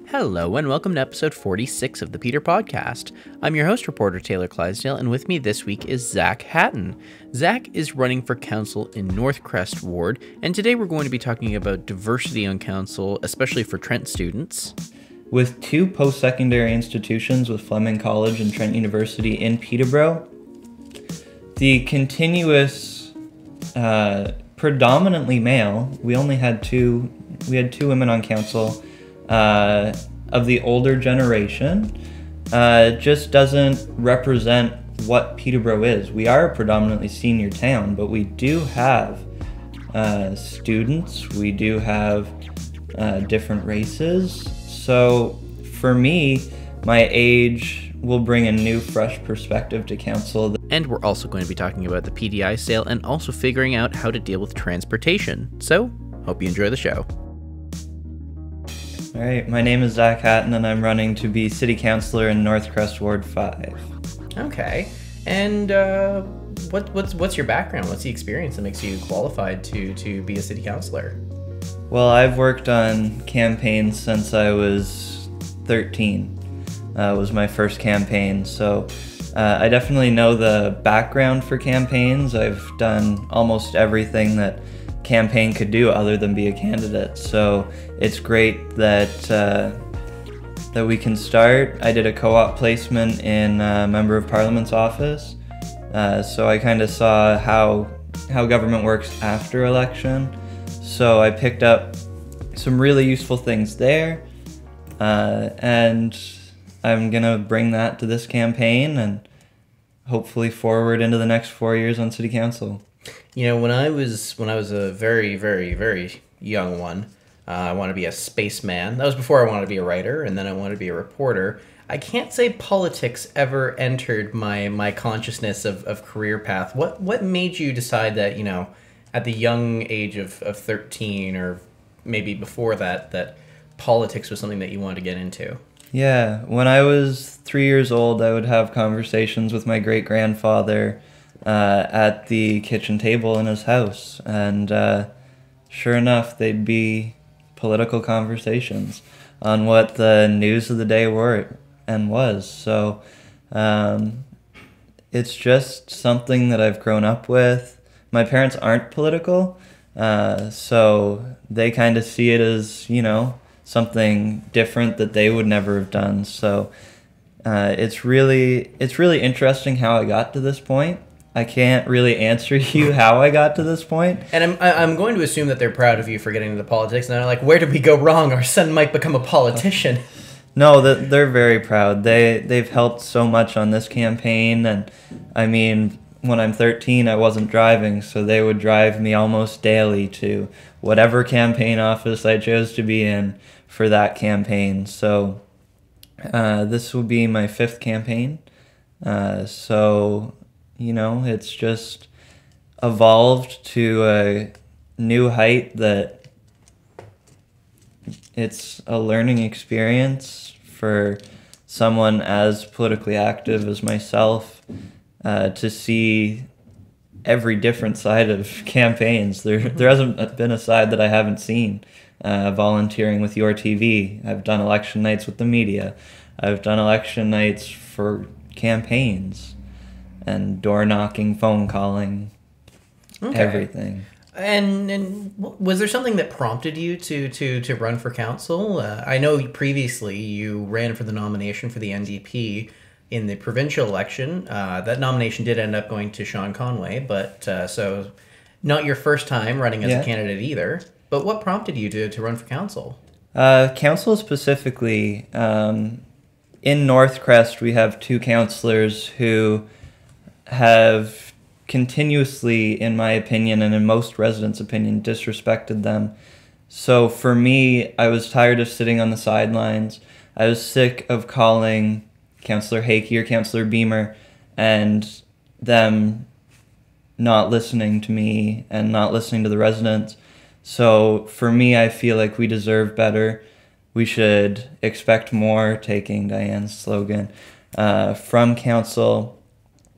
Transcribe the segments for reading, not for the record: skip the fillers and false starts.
Hello and welcome to episode 46 of the Peter Podcast. I'm your host, reporter Taylor Clydesdale, and with me this week is Zach Hatton. Zach is running for council in North Crest Ward, and today we're going to be talking about diversity on council, especially for Trent students. With two post-secondary institutions with Fleming College and Trent University in Peterborough, the continuous, predominantly male, we had two women on council, of the older generation, just doesn't represent what Peterborough is. We are a predominantly senior town, but we do have students, we do have different races. So for me, my age will bring a new, fresh perspective to council. And we're also going to be talking about the PDI sale and also figuring out how to deal with transportation. So, hope you enjoy the show. All right, my name is Zach Hatton, and I'm running to be City Councillor in North Crest Ward 5. Okay, and what's your background? What's the experience that makes you qualified to be a city councillor? Well, I've worked on campaigns since I was 13. Was my first campaign, so I definitely know the background for campaigns. I've done almost everything that campaign could do other than be a candidate, so it's great that that we can start. I did a co-op placement in Member of Parliament's office, so I kind of saw how government works after election, so I picked up some really useful things there, and I'm gonna bring that to this campaign and hopefully forward into the next 4 years on City Council. You know, when I was a very, very, very young one, I wanted to be a spaceman. That was before I wanted to be a writer, and then I wanted to be a reporter. I can't say politics ever entered my consciousness of career path. What made you decide that, you know, at the young age of 13 or maybe before that politics was something that you wanted to get into? Yeah, when I was 3 years old, I would have conversations with my great-grandfather at the kitchen table in his house, and sure enough, they'd be political conversations on what the news of the day were and was. So it's just something that I've grown up with. My parents aren't political, so they kind of see it as, you know, something different that they would never have done. So it's really interesting how I got to this point. I can't really answer you how I got to this point. And I'm going to assume that they're proud of you for getting into politics, and they're like, where did we go wrong? Our son might become a politician. No, they're very proud. They've helped so much on this campaign, and I mean, when I'm 13, I wasn't driving, so they would drive me almost daily to whatever campaign office I chose to be in for that campaign. So this will be my 5th campaign. So, you know, it's just evolved to a new height that it's a learning experience for someone as politically active as myself to see every different side of campaigns. There hasn't been a side that I haven't seen. Volunteering with your TV. I've done election nights with the media. I've done election nights for campaigns. And door knocking, phone calling, everything. And was there something that prompted you to run for council? I know previously you ran for the nomination for the NDP in the provincial election. That nomination did end up going to Sean Conway, but so not your first time running as a candidate either. But what prompted you to run for council? Council specifically, in North Crest, we have 2 councillors who have continuously, in my opinion, and in most residents' opinion, disrespected them. So for me, I was tired of sitting on the sidelines. I was sick of calling Councillor Hakey or Councillor Beamer and them not listening to me and not listening to the residents. So for me, I feel like we deserve better. We should expect more, taking Diane's slogan, from council.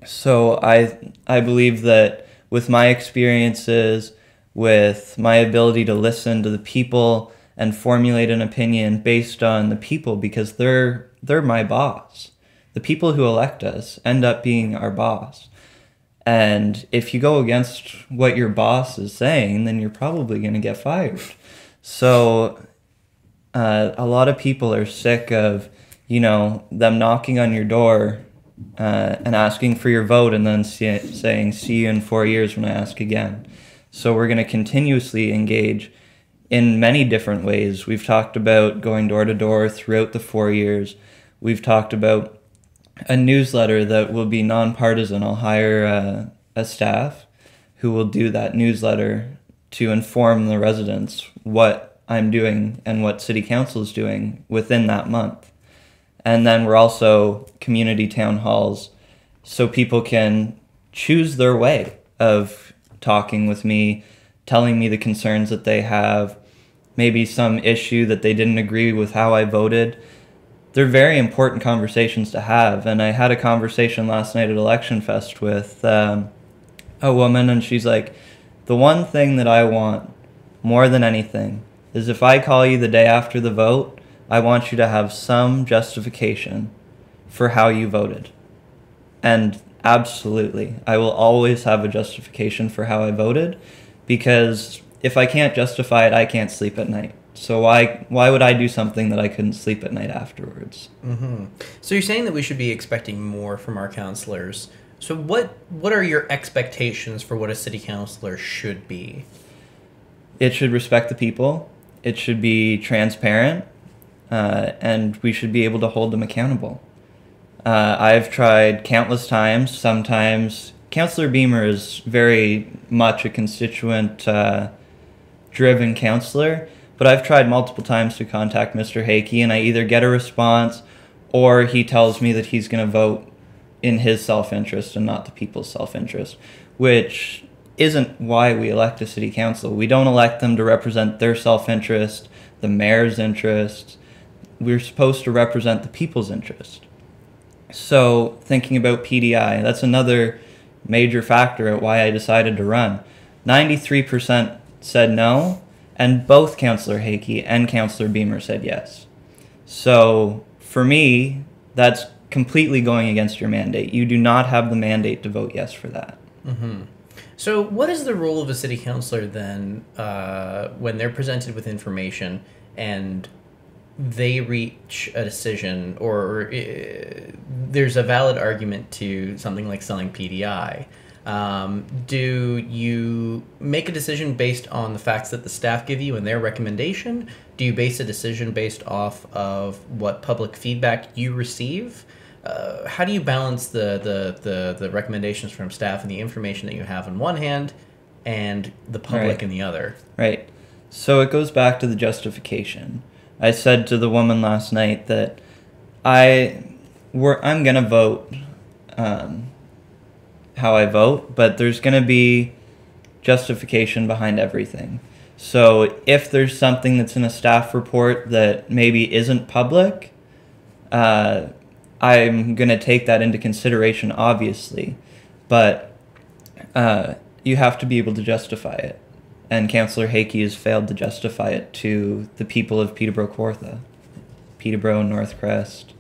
So I believe that with my experiences, with my ability to listen to the people and formulate an opinion based on the people, because they're my boss. The people who elect us end up being our boss. And if you go against what your boss is saying, then you're probably going to get fired. So a lot of people are sick of, them knocking on your door and asking for your vote and then saying, see you in 4 years when I ask again. So we're going to continuously engage in many different ways. We've talked about going door to door throughout the 4 years. We've talked about a newsletter that will be nonpartisan. I'll hire a staff who will do that newsletter to inform the residents what I'm doing and what City Council is doing within that month. And then we're also community town halls, so people can choose their way of talking with me, telling me the concerns that they have, maybe some issue that they didn't agree with how I voted. They're very important conversations to have. And I had a conversation last night at Election Fest with a woman, and she's like, the one thing that I want more than anything is if I call you the day after the vote, I want you to have some justification for how you voted. And absolutely, I will always have a justification for how I voted, because if I can't justify it, I can't sleep at night. So why would I do something that I couldn't sleep at night afterwards? Mm-hmm. So you're saying that we should be expecting more from our councillors. So what are your expectations for what a city councillor should be? It should respect the people. It should be transparent. And we should be able to hold them accountable. I've tried countless times. Sometimes Councillor Beamer is very much a constituent-driven councillor, but I've tried multiple times to contact Mr. Hakey, and I either get a response or he tells me that he's going to vote in his self-interest and not the people's self-interest, which isn't why we elect a city council. We don't elect them to represent their self-interest, the mayor's interest. We're supposed to represent the people's interest. So thinking about PDI, that's another major factor at why I decided to run. 93% said no, and both Councillor Hakey and Councillor Beamer said yes. So for me, that's completely going against your mandate. You do not have the mandate to vote yes for that. Mm-hmm. So what is the role of a city councillor then when they're presented with information and they reach a decision, or there's a valid argument to something like selling PDI? Do you make a decision based on the facts that the staff give you and their recommendation? Do you base a decision based off of what public feedback you receive? How do you balance the recommendations from staff and the information that you have on one hand and the public in the other? Right. So it goes back to the justification. I said to the woman last night that I'm going to vote how I vote, but there's going to be justification behind everything. So if there's something that's in a staff report that maybe isn't public, I'm going to take that into consideration, obviously, but you have to be able to justify it. And Councillor Hakey has failed to justify it to the people of Peterborough-Kawartha, Peterborough and North Crest.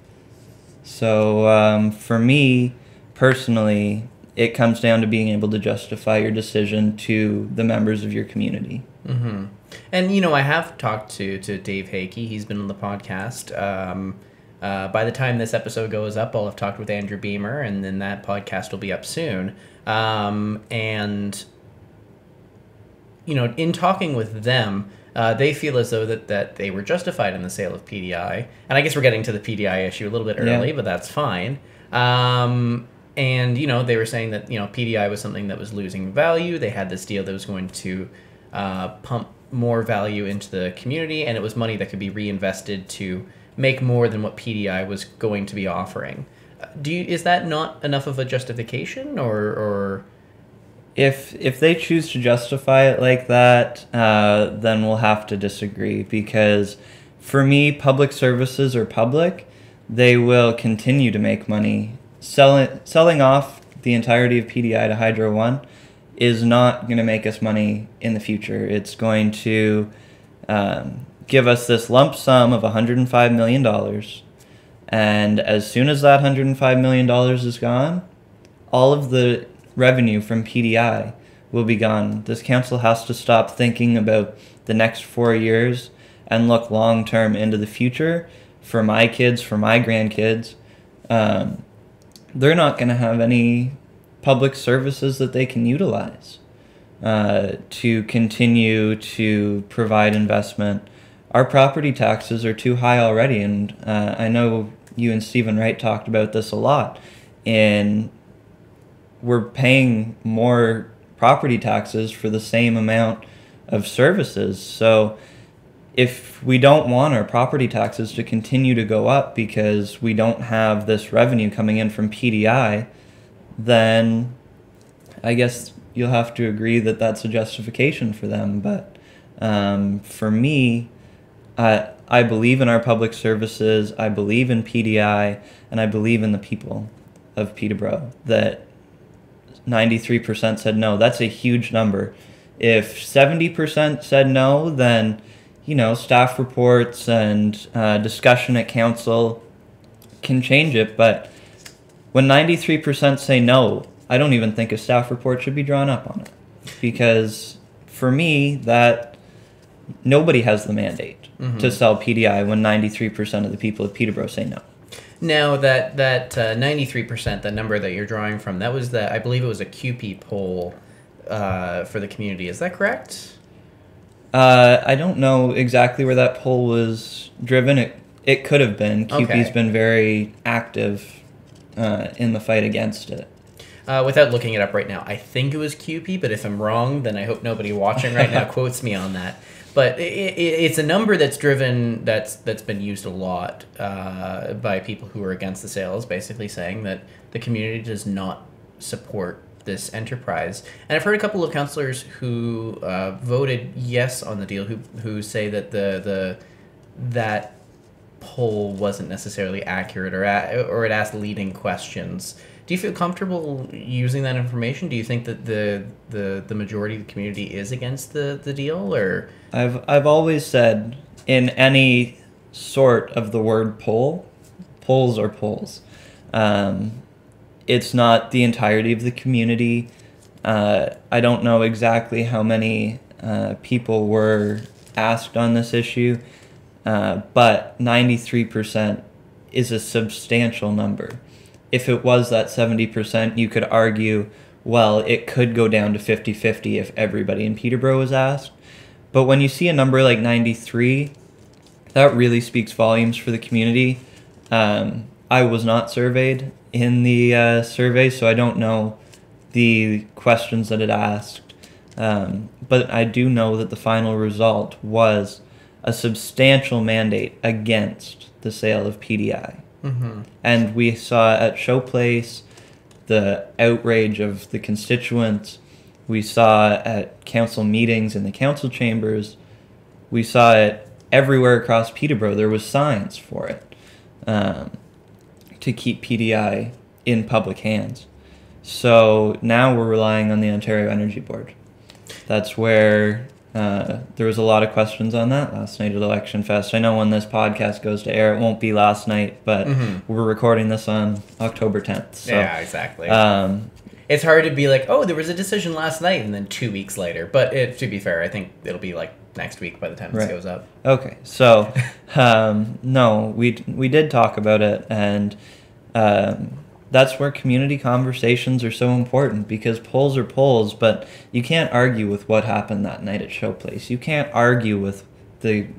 So for me, personally, it comes down to being able to justify your decision to the members of your community. Mm-hmm. And, I have talked to Dave Hakey. He's been on the podcast. By the time this episode goes up, I'll have talked with Andrew Beamer, and then that podcast will be up soon. And in talking with them, they feel as though that they were justified in the sale of PDI. And I guess we're getting to the PDI issue a little bit early, but that's fine. And, they were saying that, PDI was something that was losing value. They had this deal that was going to pump more value into the community, and it was money that could be reinvested to make more than what PDI was going to be offering. Is that not enough of a justification, or? If they choose to justify it like that, then we'll have to disagree, because for me, public services are public. They will continue to make money. Selling off the entirety of PDI to Hydro One is not going to make us money in the future. It's going to give us this lump sum of $105 million, and as soon as that $105 million is gone, all of the revenue from PDI will be gone. This council has to stop thinking about the next 4 years and look long term into the future for my kids, for my grandkids. They're not going to have any public services that they can utilize to continue to provide investment. Our property taxes are too high already, and I know you and Stephen Wright talked about this a lot. And we're paying more property taxes for the same amount of services. So if we don't want our property taxes to continue to go up because we don't have this revenue coming in from PDI, then I guess you'll have to agree that that's a justification for them. But for me, I believe in our public services, I believe in PDI, and I believe in the people of Peterborough. That 93% said no. That's a huge number. If 70% said no, then, staff reports and discussion at council can change it. But when 93% say no, I don't even think a staff report should be drawn up on it. Because for me, that nobody has the mandate to sell PDI when 93% of the people of Peterborough say no. Now, that 93%, the number that you're drawing from, that was I believe it was a QP poll for the community. Is that correct? I don't know exactly where that poll was driven. It could have been. QP's been very active in the fight against it. Without looking it up right now, I think it was QP, but if I'm wrong, then I hope nobody watching right now quotes me on that. But it's a number that's driven, that's been used a lot by people who are against the sales, basically saying that the community does not support this enterprise. And I've heard a couple of councillors who voted yes on the deal, who say that that poll wasn't necessarily accurate, or it asked leading questions. Do you feel comfortable using that information? Do you think that the majority of the community is against the deal, or? I've always said, in any sort of the word poll, polls are polls. It's not the entirety of the community. I don't know exactly how many people were asked on this issue, but 93% is a substantial number. If it was that 70%, you could argue, well, it could go down to 50-50 if everybody in Peterborough was asked. But when you see a number like 93, that really speaks volumes for the community. I was not surveyed in the survey, so I don't know the questions that it asked. But I do know that the final result was a substantial mandate against the sale of PDI. And we saw at Showplace the outrage of the constituents. We saw at council meetings in the council chambers. We saw it everywhere across Peterborough. There was signs for it to keep PDI in public hands. So now we're relying on the Ontario Energy Board. That's where there was a lot of questions on that last night at Election Fest. I know when this podcast goes to air, it won't be last night, but we're recording this on October 10th. So, yeah, exactly. It's hard to be like, oh, there was a decision last night, and then 2 weeks later. But to be fair, I think it'll be like next week by the time this goes up. Okay, so no, we did talk about it, and that's where community conversations are so important, because polls are polls, but you can't argue with what happened that night at Showplace. You can't argue with the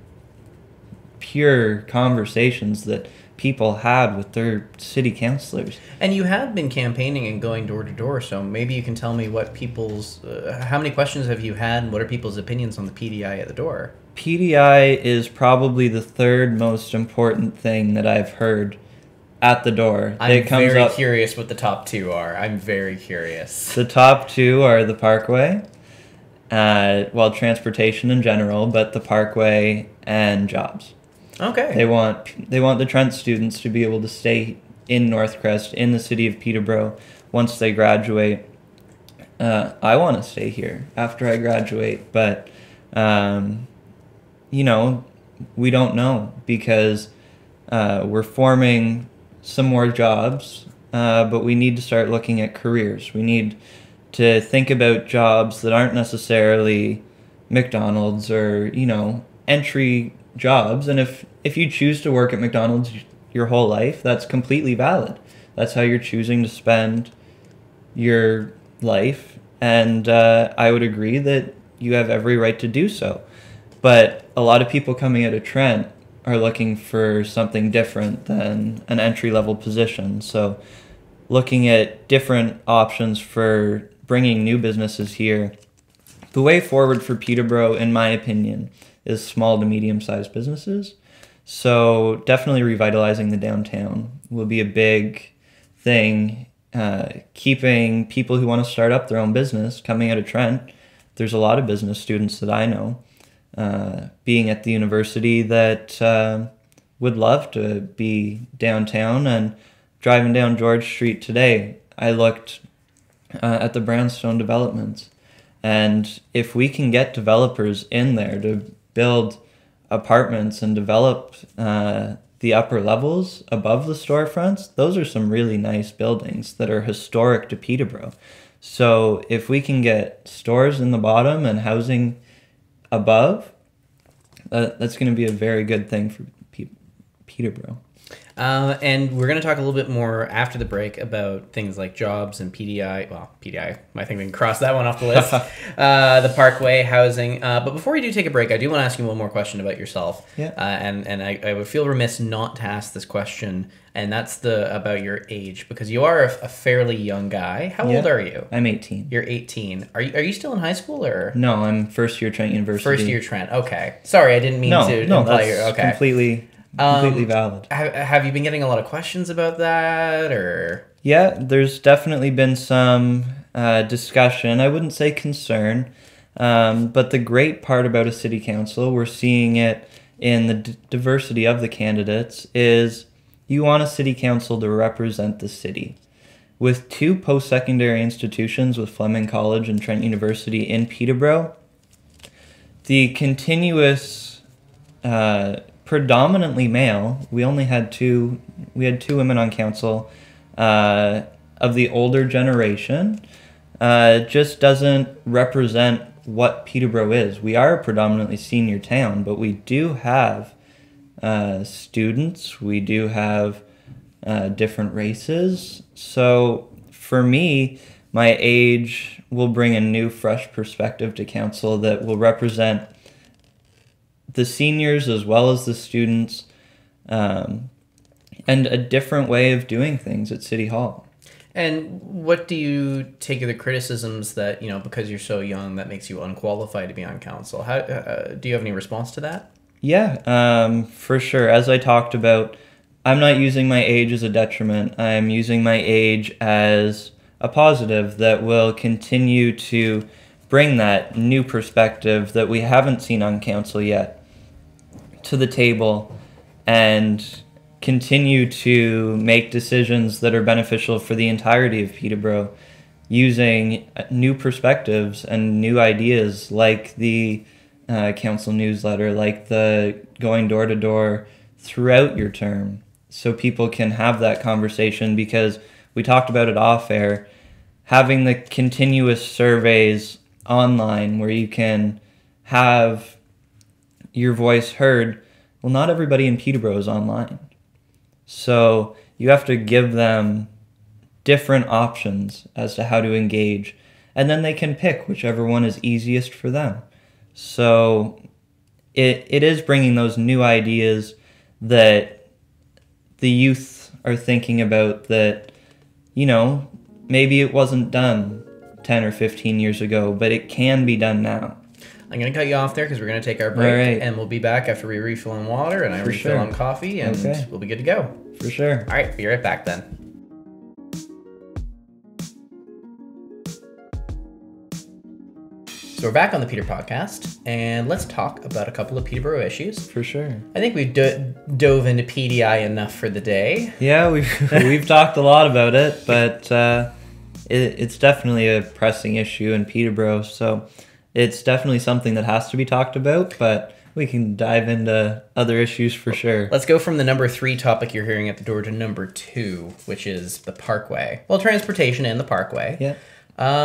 pure conversations that people had with their city councillors. And you have been campaigning and going door to door, so maybe you can tell me what people's, how many questions have you had, and what are people's opinions on the PDI at the door? PDI is probably the third most important thing that I've heard at the door. I'm very curious what the top two are. I'm very curious. The top two are the Parkway, transportation in general, but the Parkway and jobs. Okay. They want the Trent students to be able to stay in Northcrest, in the city of Peterborough, once they graduate. I want to stay here after I graduate, but we don't know, because we're forming some more jobs, but we need to start looking at careers. We need to think about jobs that aren't necessarily McDonald's or, entry jobs. And if you choose to work at McDonald's your whole life, that's completely valid. That's how you're choosing to spend your life. And I would agree that you have every right to do so. But a lot of people coming out of Trent are looking for something different than an entry-level position. So looking at different options for bringing new businesses here, the way forward for Peterborough, in my opinion, is small to medium-sized businesses. So definitely revitalizing the downtown will be a big thing. Keeping people who want to start up their own business coming out of Trent. There's a lot of business students that I know being at the university that would love to be downtown. And driving down George Street today, I looked at the brownstone developments. And if we can get developers in there to build apartments and develop the upper levels above the storefronts, those are some really nice buildings that are historic to Peterborough. So if we can get stores in the bottom and housing above, that's going to be a very good thing for Peterborough. And we're going to talk a little bit more after the break about things like jobs and PDI. Well, PDI, I think we can cross that one off the list. The Parkway, housing. But before we do take a break, I do want to ask you one more question about yourself. Yeah. And I would feel remiss not to ask this question, and that's about your age, because you are a fairly young guy. How old are you? I'm 18. You're 18. Are you still in high school, or? No, I'm first year Trent University. First year Trent. Okay. Sorry, I didn't mean to imply you're okay. Completely valid. Have you been getting a lot of questions about that, or? Yeah, there's definitely been some discussion. I wouldn't say concern, but the great part about a city council, we're seeing it in the diversity of the candidates, is you want a city council to represent the city. With two post-secondary institutions, with Fleming College and Trent University in Peterborough, the continuous predominantly male. We had two women on council of the older generation. Just doesn't represent what Peterborough is. We are a predominantly senior town, but we do have students. We do have different races. So for me, my age will bring a new, fresh perspective to council that will represent the seniors as well as the students, and a different way of doing things at City Hall. And what do you take of the criticisms that, because you're so young, that makes you unqualified to be on council? How do you have any response to that? Yeah, for sure. As I talked about, I'm not using my age as a detriment. I'm using my age as a positive that will continue to bring that new perspective that we haven't seen on council yet to the table, and continue to make decisions that are beneficial for the entirety of Peterborough, using new perspectives and new ideas like the council newsletter, like the going door to door throughout your term, so people can have that conversation, because we talked about it off air, having the continuous surveys online where you can have your voice heard. Well, not everybody in Peterborough is online. So you have to give them different options as to how to engage, and then they can pick whichever one is easiest for them. So it is bringing those new ideas that the youth are thinking about that, maybe it wasn't done 10 or 15 years ago, but it can be done now. I'm going to cut you off there because we're going to take our break, right, and we'll be back after we refill on water and I refill on coffee, and we'll be good to go. For sure. All right, be right back then. So we're back on the Peter podcast, and let's talk about a couple of Peterborough issues. For sure. I think we've dove into PDI enough for the day. Yeah, we've talked a lot about it, but it's definitely a pressing issue in Peterborough, so it's definitely something that has to be talked about, but we can dive into other issues for sure. Let's go from the number 3 topic you're hearing at the door to number 2, which is the parkway. Well, transportation and the parkway. Yeah.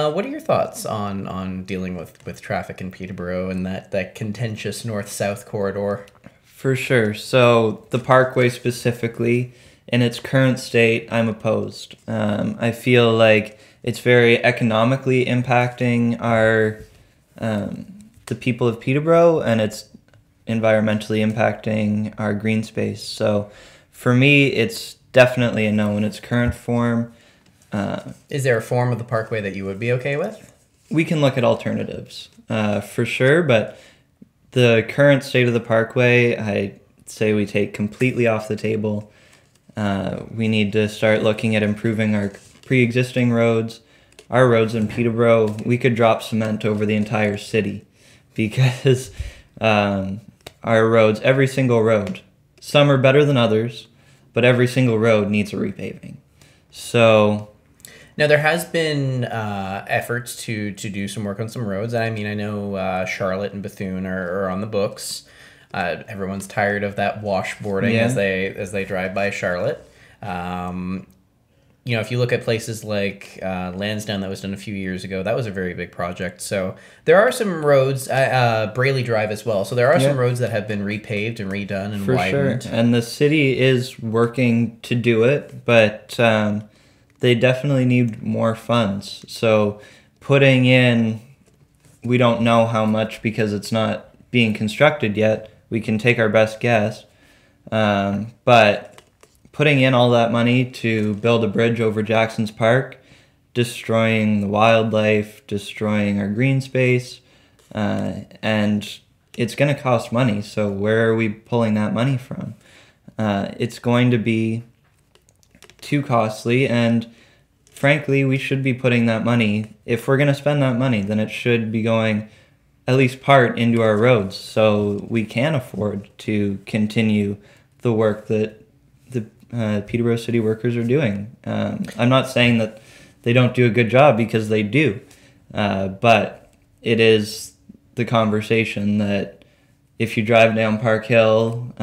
What are your thoughts on dealing with traffic in Peterborough and that contentious north-south corridor? For sure. So the parkway specifically, in its current state, I'm opposed. I feel like it's very economically impacting our the people of Peterborough, and it's environmentally impacting our green space. So for me, it's definitely a no in its current form. Is there a form of the parkway that you would be okay with? We can look at alternatives for sure, but the current state of the parkway, I say we take completely off the table. We need to start looking at improving our pre-existing roads. Our roads in Peterborough, we could drop cement over the entire city because our roads, every single road, some are better than others, but every single road needs a repaving. So now, there has been efforts to do some work on some roads. I mean, I know Charlotte and Bethune are on the books. Everyone's tired of that washboarding as they drive by Charlotte. If you look at places like Lansdowne, that was done a few years ago, that was a very big project. So there are some roads, Brayley Drive as well. So there are some roads that have been repaved and redone and widened. For sure. And the city is working to do it, but they definitely need more funds. So putting in, we don't know how much because it's not being constructed yet. We can take our best guess. But putting in all that money to build a bridge over Jackson's Park, destroying the wildlife, destroying our green space, and it's going to cost money. So where are we pulling that money from? It's going to be too costly, and frankly, we should be putting that money, if we're going to spend that money, then it should be going at least part into our roads so we can afford to continue the work that the Peterborough city workers are doing. I'm not saying that they don't do a good job, because they do, but it is the conversation that if you drive down Park Hill,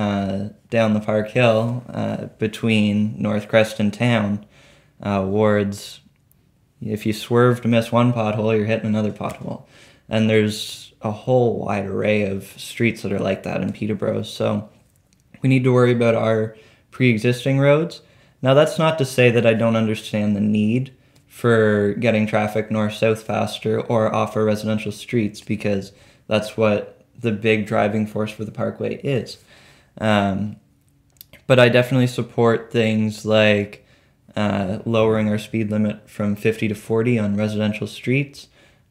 between North Creston Town, wards, if you swerve to miss one pothole, you're hitting another pothole. And there's a whole wide array of streets that are like that in Peterborough. So we need to worry about our pre-existing roads. Now, that's not to say that I don't understand the need for getting traffic north-south faster or off our residential streets, because that's what the big driving force for the parkway is. But I definitely support things like lowering our speed limit from 50 to 40 on residential streets.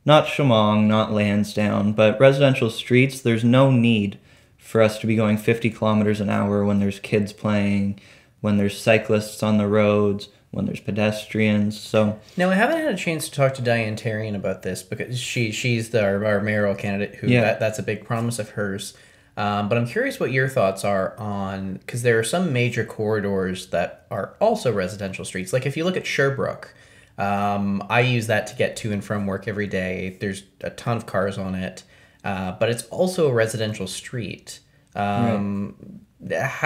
Not Shamong, not Lansdowne, but residential streets, there's no need for us to be going 50 kilometers an hour when there's kids playing, when there's cyclists on the roads, when there's pedestrians. So now, I haven't had a chance to talk to Diane Tarian about this, because she's our mayoral candidate who that's a big promise of hers. But I'm curious what your thoughts are on, because there are some major corridors that are also residential streets. Like if you look at Sherbrooke, I use that to get to and from work every day. There's a ton of cars on it, but it's also a residential street. How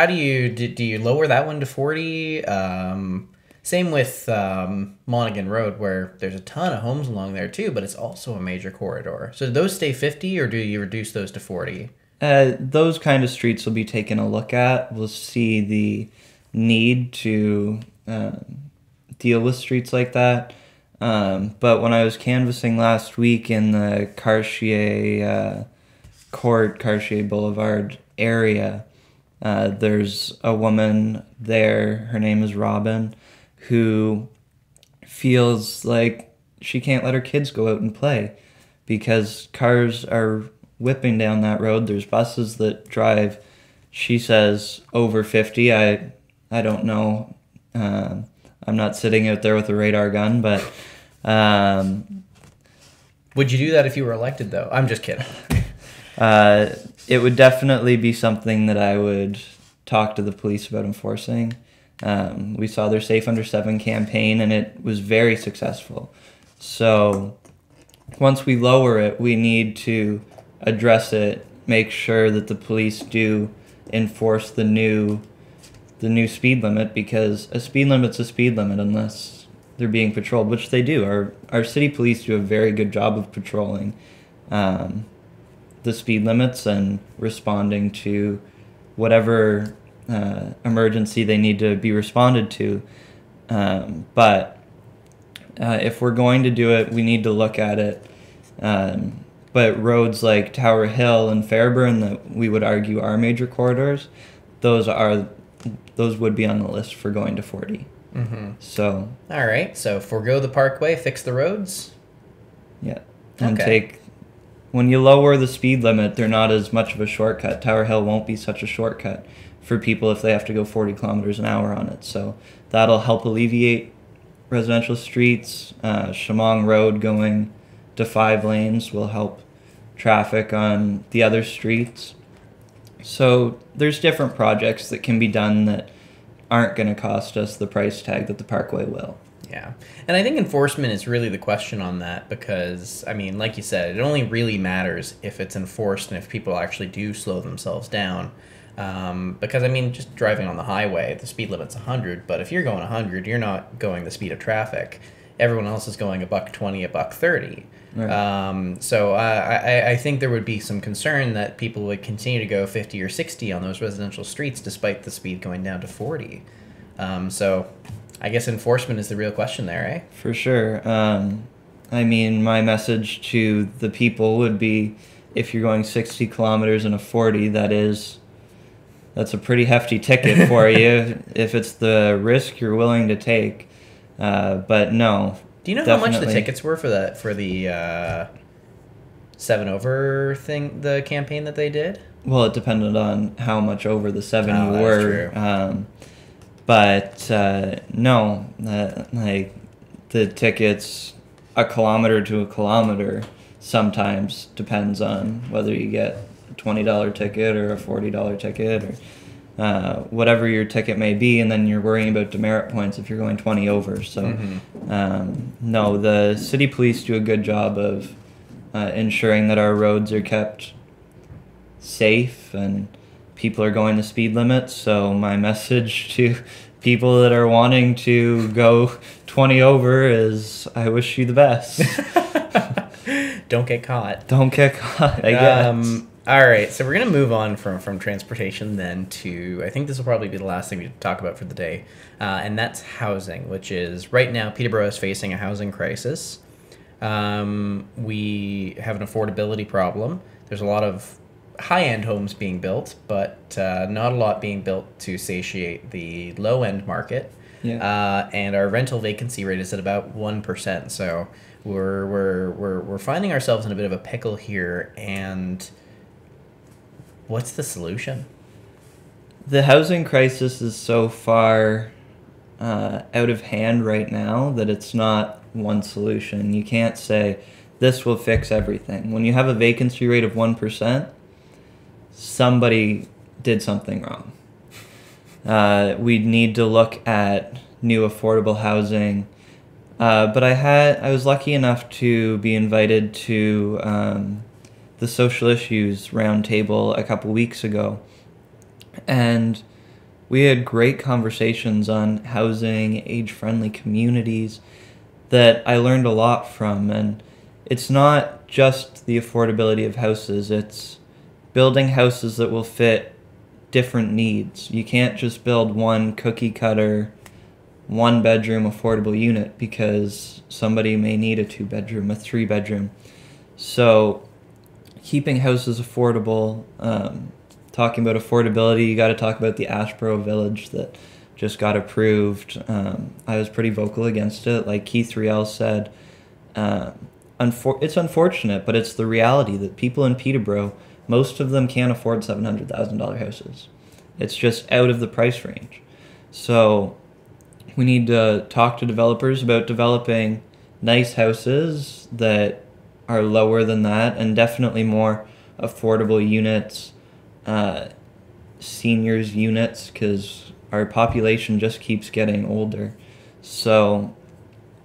do you lower that one to 40? Same with Monaghan Road, where there's a ton of homes along there too, but it's also a major corridor. So do those stay 50, or do you reduce those to 40? Those kind of streets will be taken a look at. We'll see the need to deal with streets like that. But when I was canvassing last week in the Cartier Boulevard area, there's a woman there, her name is Robin, who feels like she can't let her kids go out and play because cars are whipping down that road. There's buses that drive, she says, over 50. I don't know. I'm not sitting out there with a radar gun, but would you do that if you were elected, though? I'm just kidding. It would definitely be something that I would talk to the police about enforcing. We saw their Safe Under 7 campaign, and it was very successful. So once we lower it, we need to address it make sure that the police do enforce the new speed limit, because a speed limit's a speed limit unless they're being patrolled, which they do. Our city police do a very good job of patrolling the speed limits and responding to whatever emergency they need to be responded to. But if we're going to do it, we need to look at it. But roads like Tower Hill and Fairburn, that we would argue are major corridors, those would be on the list for going to 40. Mm-hmm. So. All right. So forgo the parkway, fix the roads. Yeah. And okay. When you lower the speed limit, they're not as much of a shortcut. Tower Hill won't be such a shortcut for people if they have to go 40 kilometers an hour on it. So that'll help alleviate residential streets. Shamong Road going to 5 lanes will help traffic on the other streets. So there's different projects that can be done that aren't going to cost us the price tag that the parkway will. Yeah. And I think enforcement is really the question on that, because, I mean, like you said, it only really matters if it's enforced and if people actually do slow themselves down. Because, I mean, just driving on the highway, the speed limit's 100, but if you're going 100, you're not going the speed of traffic. Everyone else is going $1.20, $1.30. Right. So I think there would be some concern that people would continue to go 50 or 60 on those residential streets despite the speed going down to 40. So I guess enforcement is the real question there, eh? For sure. I mean, my message to the people would be, if you're going 60 kilometers in a 40, that's a pretty hefty ticket for you if it's the risk you're willing to take. But no. Do you know how much the tickets were for the 7 over thing, the campaign that they did? Well, it depended on how much over the 7 you were. True. But no, like the tickets, a kilometer to a kilometer, sometimes depends on whether you get a $20 ticket or a $40 ticket or whatever your ticket may be, and then you're worrying about demerit points if you're going 20 over. So no, the city police do a good job of ensuring that our roads are kept safe and people are going the speed limits. So my message to people that are wanting to go 20 over is, I wish you the best. Don't get caught. Don't get caught, I guess. All right, so we're going to move on from transportation then to, I think this will probably be the last thing we talk about for the day, and that's housing, which is right now Peterborough is facing a housing crisis. We have an affordability problem. There's a lot of high-end homes being built, but not a lot being built to satiate the low-end market. Yeah. And our rental vacancy rate is at about 1%. So we're finding ourselves in a bit of a pickle here. And what's the solution? The housing crisis is so far out of hand right now that it's not one solution. You can't say this will fix everything. When you have a vacancy rate of 1%, somebody did something wrong. We need to look at new affordable housing. But I was lucky enough to be invited to the Social Issues Roundtable a couple weeks ago. And we had great conversations on housing, age-friendly communities that I learned a lot from. And it's not just the affordability of houses, it's building houses that will fit different needs. You can't just build one cookie cutter, 1-bedroom affordable unit, because somebody may need a 2-bedroom, a 3-bedroom. So keeping houses affordable, talking about affordability, you got to talk about the Ashborough Village that just got approved. I was pretty vocal against it. Like Keith Riel said, it's unfortunate, but it's the reality that people in Peterborough, most of them can't afford $700,000 houses. It's just out of the price range. So we need to talk to developers about developing nice houses that are lower than that, and definitely more affordable units, seniors units, because our population just keeps getting older. So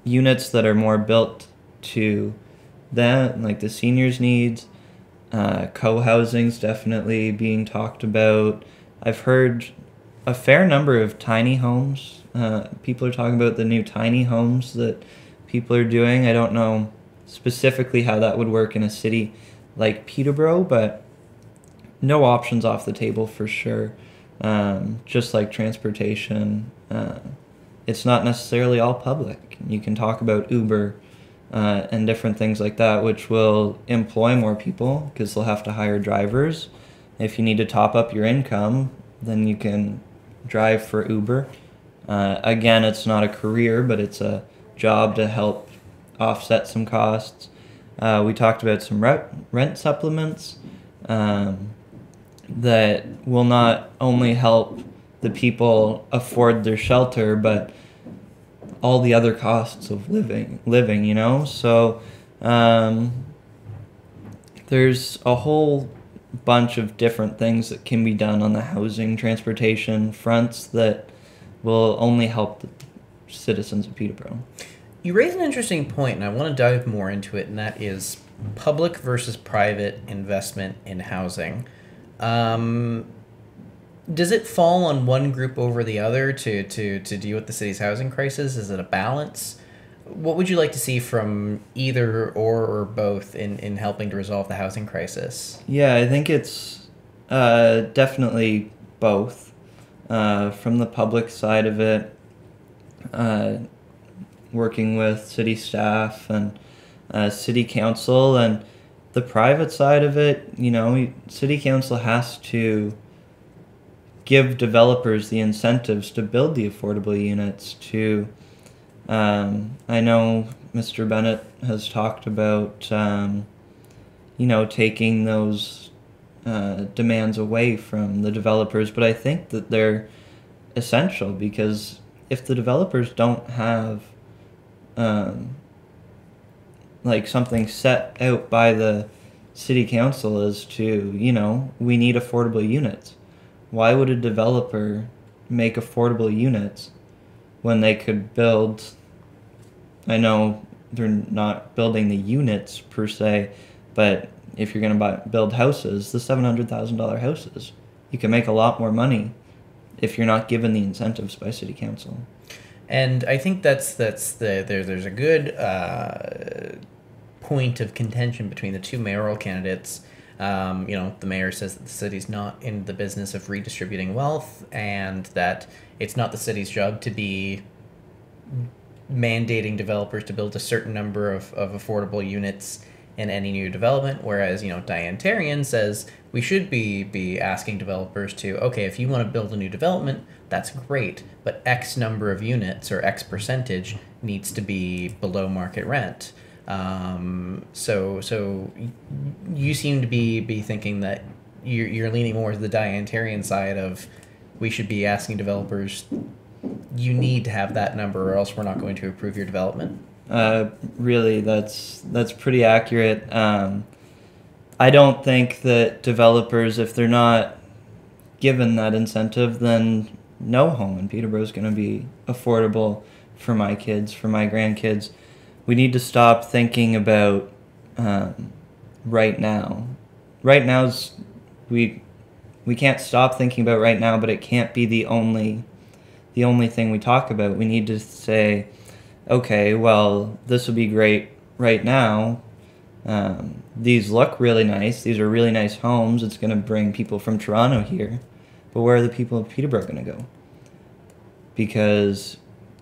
units that are more built to them, like the seniors' needs, Co-housing's definitely being talked about. I've heard a fair number of tiny homes. People are talking about the new tiny homes that people are doing. I don't know specifically how that would work in a city like Peterborough, but no options off the table for sure. Just like transportation, it's not necessarily all public. You can talk about Uber and different things like that, which will employ more people because they'll have to hire drivers. If you need to top up your income, then you can drive for Uber. Again, it's not a career, but it's a job to help offset some costs. We talked about some rent supplements that will not only help the people afford their shelter, but all the other costs of living, you know? So there's a whole bunch of different things that can be done on the housing, transportation fronts that will only help the citizens of Peterborough. You raise an interesting point, and I want to dive more into it, and that is public versus private investment in housing. Does it fall on one group over the other to deal with the city's housing crisis? Is it a balance? What would you like to see from either or both in helping to resolve the housing crisis? Yeah, I think it's definitely both. From the public side of it, working with city staff and city council, and the private side of it, you know, city council has to give developers the incentives to build the affordable units. To I know Mr. Bennett has talked about you know, taking those demands away from the developers, but I think that they're essential, because if the developers don't have like something set out by the city council as to, you know, we need affordable units, why would a developer make affordable units when they could build, I know they're not building the units per se, but if you're going to build houses, the $700,000 houses, you can make a lot more money if you're not given the incentives by city council. And I think there's a good point of contention between the two mayoral candidates. You know, the mayor says that the city's not in the business of redistributing wealth, and that it's not the city's job to be mandating developers to build a certain number of affordable units in any new development. Whereas, you know, Diane Tarian says we should be asking developers to, okay, if you want to build a new development, that's great, but X number of units or X percentage needs to be below market rent. So you seem to be thinking that you're leaning more to the Diane Tarian side of, we should be asking developers, you need to have that number or else we're not going to approve your development. Really, that's pretty accurate. I don't think that developers, if they're not given that incentive, then no home in Peterborough is going to be affordable for my kids, for my grandkids. We need to stop thinking about right now. Right now's, we can't stop thinking about right now, but it can't be the only thing we talk about. We need to say, okay, well, this would be great right now. These look really nice. These are really nice homes. It's going to bring people from Toronto here. But where are the people of Peterborough going to go? Because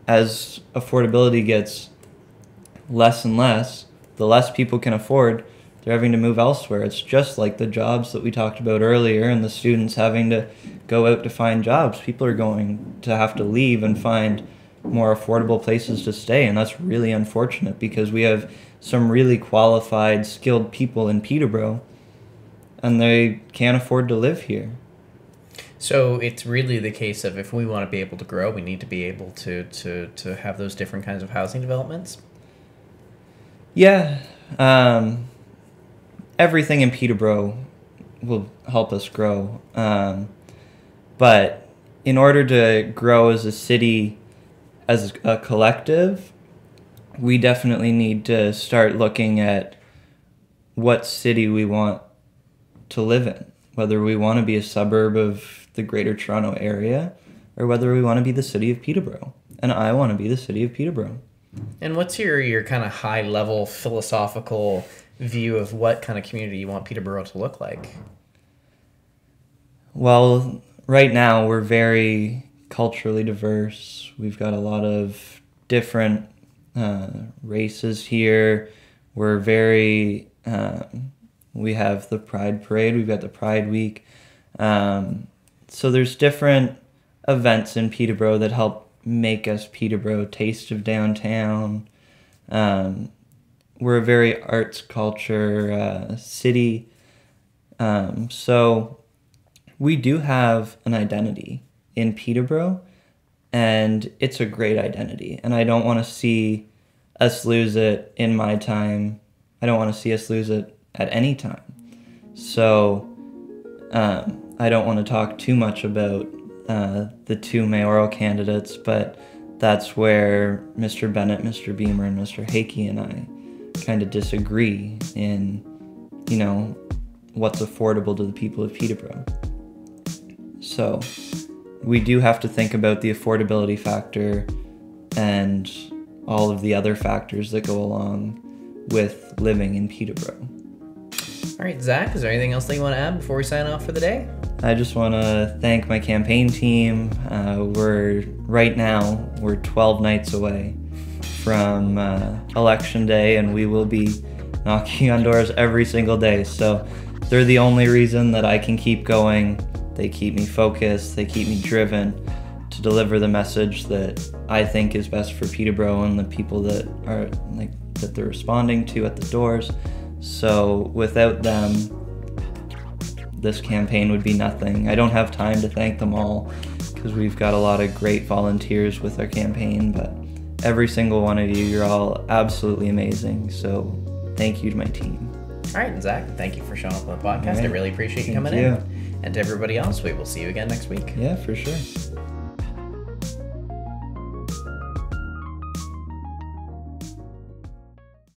as affordability gets less and less, the less people can afford, they're having to move elsewhere. It's just like the jobs that we talked about earlier and the students having to go out to find jobs. People are going to have to leave and find more affordable places to stay, and that's really unfortunate because we have some really qualified, skilled people in Peterborough, and they can't afford to live here. So it's really the case of, if we want to be able to grow, we need to be able to have those different kinds of housing developments? Yeah. Everything in Peterborough will help us grow. But in order to grow as a city, as a collective, we definitely need to start looking at what city we want to live in, whether we want to be a suburb of the Greater Toronto Area or whether we want to be the city of Peterborough. And I want to be the city of Peterborough. And what's your kind of high-level philosophical view of what kind of community you want Peterborough to look like? Well, right now we're very culturally diverse. We've got a lot of different races here. We're very, we have the Pride Parade, we've got the Pride Week. So there's different events in Peterborough that help make us Peterborough, Taste of Downtown. We're a very arts culture city. So we do have an identity in Peterborough, and it's a great identity. And I don't want to see us lose it in my time. I don't want to see us lose it at any time. So I don't want to talk too much about the two mayoral candidates, but that's where Mr. Bennett, Mr. Beamer, and Mr. Hakey and I kind of disagree in, you know, what's affordable to the people of Peterborough. So we do have to think about the affordability factor and all of the other factors that go along with living in Peterborough. All right, Zach, is there anything else that you want to add before we sign off for the day? I just want to thank my campaign team. Right now, we're 12 nights away from Election Day, and we will be knocking on doors every single day. So they're the only reason that I can keep going. They keep me focused, they keep me driven to deliver the message that I think is best for Peterborough and the people that are that they're responding to at the doors. So without them, this campaign would be nothing. I don't have time to thank them all because we've got a lot of great volunteers with our campaign, but every single one of you, you're all absolutely amazing. So thank you to my team. All right, Zach, thank you for showing up on the podcast. Right. I really appreciate you coming in. And to everybody else, we will see you again next week. Yeah, for sure.